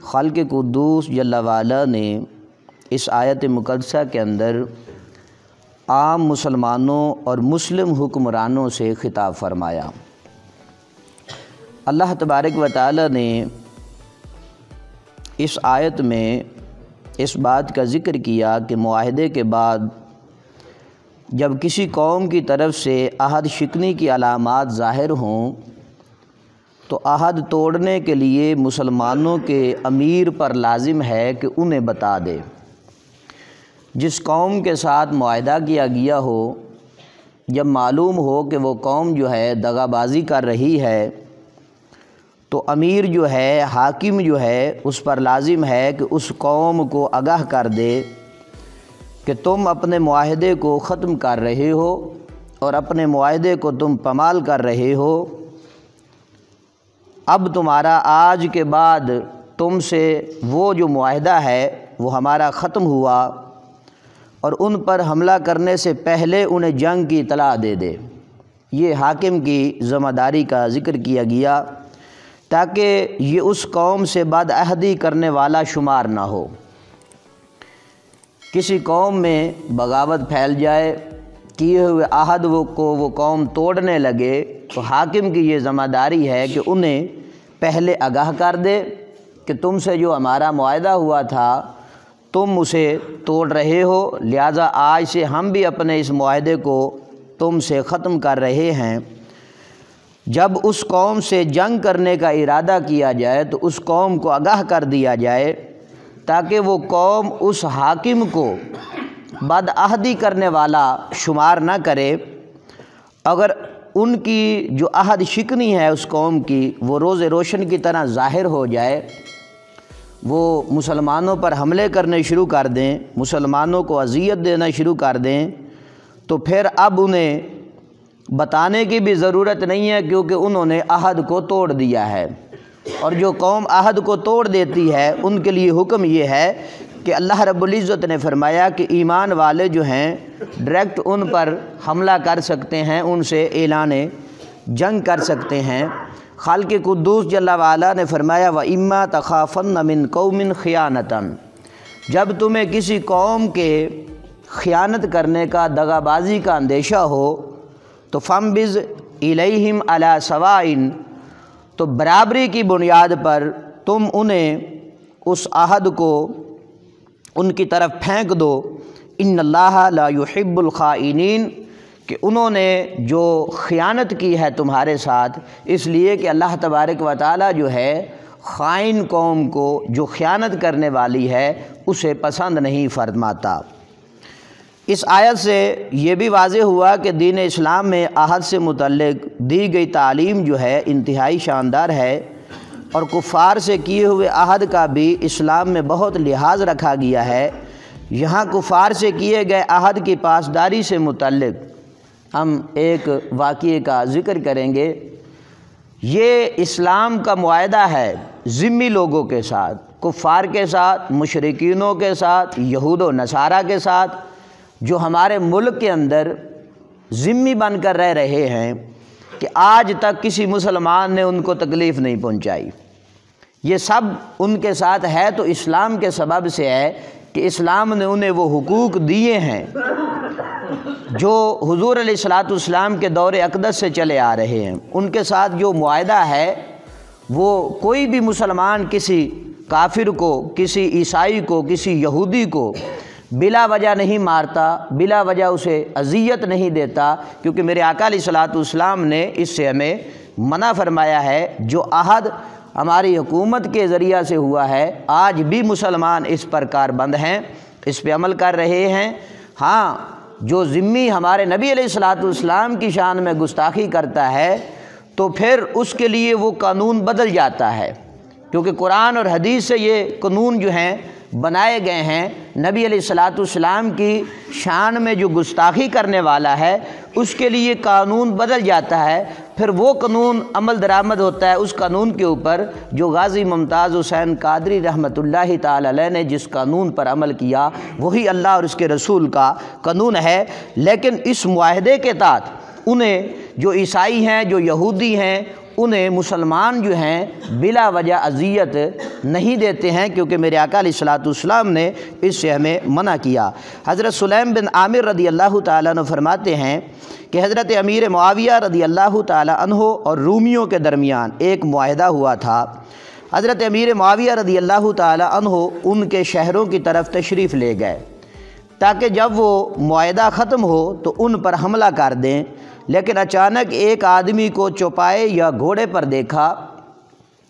خالق قدوس جل وعلا نے اس آیت مقدسہ کے اندر عام مسلمانوں اور مسلم حکمرانوں سے خطاب فرمایا۔ اللہ تبارک و تعالی نے اس آیت میں اس بات کا ذکر کیا کہ معاہدے کے بعد جب کسی قوم کی طرف سے عہد شکنی کی علامات ظاہر ہوں تو عہد توڑنے کے لیے مسلمانوں کے امیر پر لازم ہے کہ انہیں بتا دے۔ جس قوم کے ساتھ معاہدہ کیا گیا ہو، جب معلوم ہو کہ وہ قوم جو ہے دغا بازی کر رہی ہے تو امیر جو ہے، حاکم جو ہے، اس پر لازم ہے کہ اس قوم کو آگاہ کر دے کہ تم اپنے معاہدے کو ختم کر رہے ہو اور اپنے معاہدے کو تم پامال کر رہے ہو۔ اب تمہارا آج کے بعد تم سے وہ جو معاہدہ ہے وہ ہمارا ختم ہوا، اور ان پر حملہ کرنے سے پہلے انہیں جنگ کی اطلاع دے دے۔ یہ حاکم کی ذمہ داری کا ذکر کیا گیا تاکہ یہ اس قوم سے بد عہدی کرنے والا شمار نہ ہو۔ کسی قوم میں بغاوت پھیل جائے، کیے ہوئے عہد کو وہ قوم توڑنے لگے تو حاکم کی یہ ذمہ داری ہے کہ انہیں پہلے آگاہ کر دے کہ تم سے جو ہمارا معاہدہ ہوا تھا تم اسے توڑ رہے ہو، لہٰذا آج سے ہم بھی اپنے اس معاہدے کو تم سے ختم کر رہے ہیں۔ جب اس قوم سے جنگ کرنے کا ارادہ کیا جائے تو اس قوم کو آگاہ کر دیا جائے تاکہ وہ قوم اس حاکم کو بد عہدی کرنے والا شمار نہ کرے۔ اگر ان کی جو عہد شکنی ہے اس قوم کی وہ روز روشن کی طرح ظاہر ہو جائے، وہ مسلمانوں پر حملے کرنے شروع کر دیں، مسلمانوں کو اذیت دینا شروع کر دیں، تو پھر اب انہیں بتانے کی بھی ضرورت نہیں ہے کیونکہ انہوں نے عہد کو توڑ دیا ہے۔ اور جو قوم عہد کو توڑ دیتی ہے ان کے لیے حکم یہ ہے کہ اللہ رب العزت نے فرمایا کہ ایمان والے جو ہیں ڈائریکٹ ان پر حملہ کر سکتے ہیں، ان سے اعلان جنگ کر سکتے ہیں۔ خالق قدوس جل وعلا نے فرمایا وَإِمَّا تَخَافَنَّ مِن قَوْمٍ خِيَانَةً، جب تمہیں کسی قوم کے خیانت کرنے کا، دغا بازی کا اندیشہ ہو تو فَانبِذْ إِلَيْهِمْ عَلَى سَوَاءٍ، تو برابری کی بنیاد پر تم انہیں اس عہد کو ان کی طرف پھینک دو۔ ان اللہ لا يحب الخائنین، کہ انہوں نے جو خیانت کی ہے تمہارے ساتھ، اس لیے کہ اللہ تبارک و تعالی جو ہے خائن قوم کو، جو خیانت کرنے والی ہے، اسے پسند نہیں فرماتا۔ اس آیت سے یہ بھی واضح ہوا کہ دین اسلام میں عہد سے متعلق دی گئی تعلیم جو ہے انتہائی شاندار ہے، اور کفار سے کیے ہوئے عہد کا بھی اسلام میں بہت لحاظ رکھا گیا ہے۔ یہاں کفار سے کیے گئے عہد کی پاسداری سے متعلق ہم ایک واقعے کا ذکر کریں گے۔ یہ اسلام کا معاہدہ ہے ذمی لوگوں کے ساتھ، کفار کے ساتھ، مشرکینوں کے ساتھ، یہود و نصارہ کے ساتھ، جو ہمارے ملک کے اندر ذمی بن کر رہ رہے ہیں، کہ آج تک کسی مسلمان نے ان کو تکلیف نہیں پہنچائی۔ یہ سب ان کے ساتھ ہے تو اسلام کے سبب سے ہے کہ اسلام نے انہیں وہ حقوق دیے ہیں جو حضور علیہ الصلوۃ والسلام کے دور اقدس سے چلے آ رہے ہیں۔ ان کے ساتھ جو معاہدہ ہے وہ کوئی بھی مسلمان کسی کافر کو، کسی عیسائی کو، کسی یہودی کو بلا وجہ نہیں مارتا، بلا وجہ اسے اذیت نہیں دیتا، کیونکہ میرے آقا علیہ الصلوۃ والسلام نے اس سے ہمیں منع فرمایا ہے۔ جو عہد ہماری حکومت کے ذریعہ سے ہوا ہے آج بھی مسلمان اس پر کاربند ہیں، اس پہ عمل کر رہے ہیں۔ ہاں، جو ذمی ہمارے نبی علیہ الصلوۃ والسلام کی شان میں گستاخی کرتا ہے تو پھر اس کے لیے وہ قانون بدل جاتا ہے، کیونکہ قرآن اور حدیث سے یہ قانون جو ہیں بنائے گئے ہیں۔ نبی علیہ الصلوۃ والسلام کی شان میں جو گستاخی کرنے والا ہے اس کے لیے قانون بدل جاتا ہے، پھر وہ قانون عمل درآمد ہوتا ہے اس قانون کے اوپر جو غازی ممتاز حسین قادری رحمۃ اللہ تعالی علیہ نے جس قانون پر عمل کیا وہی اللہ اور اس کے رسول کا قانون ہے۔ لیکن اس معاہدے کے تحت انہیں جو عیسائی ہیں، جو یہودی ہیں، انہیں مسلمان جو ہیں بلا وجہ اذیت نہیں دیتے ہیں، کیونکہ میرے آقا علیہ الصلوۃ والسلام نے اس سے ہمیں منع کیا۔ حضرت سلیم بن عامر رضی اللہ تعالیٰ عنہ فرماتے ہیں کہ حضرت امیر معاویہ رضی اللہ تعالیٰ عنہ اور رومیوں کے درمیان ایک معاہدہ ہوا تھا۔ حضرت امیر معاویہ رضی اللہ تعالیٰ عنہ ان کے شہروں کی طرف تشریف لے گئے تاکہ جب وہ معاہدہ ختم ہو تو ان پر حملہ کر دیں، لیکن اچانک ایک آدمی کو چوپائے یا گھوڑے پر دیکھا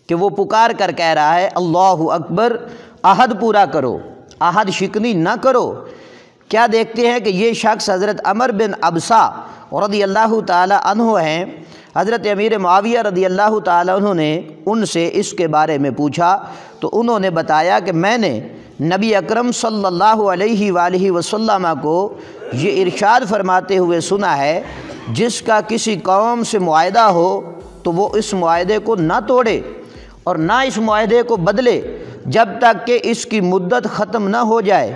کہ وہ پکار کر کہہ رہا ہے اللہ اکبر، عہد پورا کرو، عہد شکنی نہ کرو۔ کیا دیکھتے ہیں کہ یہ شخص حضرت عمر بن ابسا رضی اللہ تعالیٰ عنہ ہیں۔ حضرت امیر معاویہ رضی اللہ تعالیٰ عنہ نے ان سے اس کے بارے میں پوچھا تو انہوں نے بتایا کہ میں نے نبی اکرم صلی اللہ علیہ وآلہ وسلم کو یہ ارشاد فرماتے ہوئے سنا ہے، جس کا کسی قوم سے معاہدہ ہو تو وہ اس معاہدے کو نہ توڑے اور نہ اس معاہدے کو بدلے جب تک کہ اس کی مدت ختم نہ ہو جائے،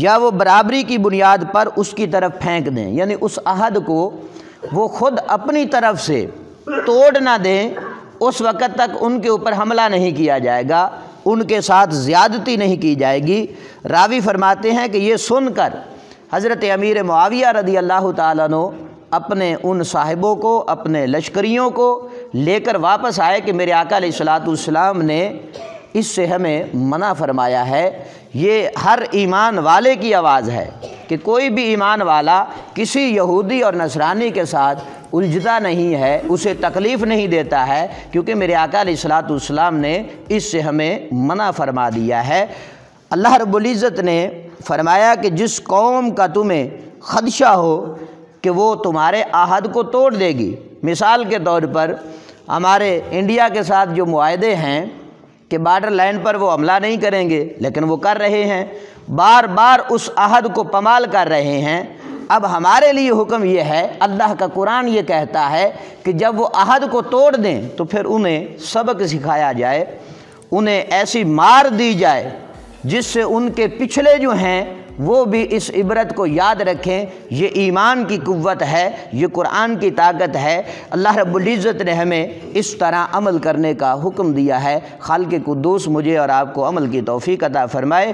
یا وہ برابری کی بنیاد پر اس کی طرف پھینک دیں، یعنی اس عہد کو وہ خود اپنی طرف سے توڑ نہ دیں، اس وقت تک ان کے اوپر حملہ نہیں کیا جائے گا، ان کے ساتھ زیادتی نہیں کی جائے گی۔ راوی فرماتے ہیں کہ یہ سن کر حضرت امیر معاویہ رضی اللہ تعالیٰ عنہ اپنے ان صاحبوں کو، اپنے لشکریوں کو لے کر واپس آئے کہ میرے آقا علیہ الصلوۃ والسلام نے اس سے ہمیں منع فرمایا ہے۔ یہ ہر ایمان والے کی آواز ہے کہ کوئی بھی ایمان والا کسی یہودی اور نصرانی کے ساتھ الجھتا نہیں ہے، اسے تکلیف نہیں دیتا ہے، کیونکہ میرے آقا علیہ الصلوۃ والسلام نے اس سے ہمیں منع فرما دیا ہے۔ اللہ رب العزت نے فرمایا کہ جس قوم کا تمہیں خدشہ ہو کہ وہ تمہارے عہد کو توڑ دے گی، مثال کے طور پر ہمارے انڈیا کے ساتھ جو معاہدے ہیں کہ بارڈر لائن پر وہ حملہ نہیں کریں گے، لیکن وہ کر رہے ہیں، بار بار اس عہد کو پامال کر رہے ہیں۔ اب ہمارے لیے حکم یہ ہے، اللہ کا قرآن یہ کہتا ہے کہ جب وہ عہد کو توڑ دیں تو پھر انہیں سبق سکھایا جائے، انہیں ایسی مار دی جائے جس سے ان کے پچھلے جو ہیں وہ بھی اس عبرت کو یاد رکھیں۔ یہ ایمان کی قوت ہے، یہ قرآن کی طاقت ہے۔ اللہ رب العزت نے ہمیں اس طرح عمل کرنے کا حکم دیا ہے۔ خالق قدوس مجھے اور آپ کو عمل کی توفیق عطا فرمائے۔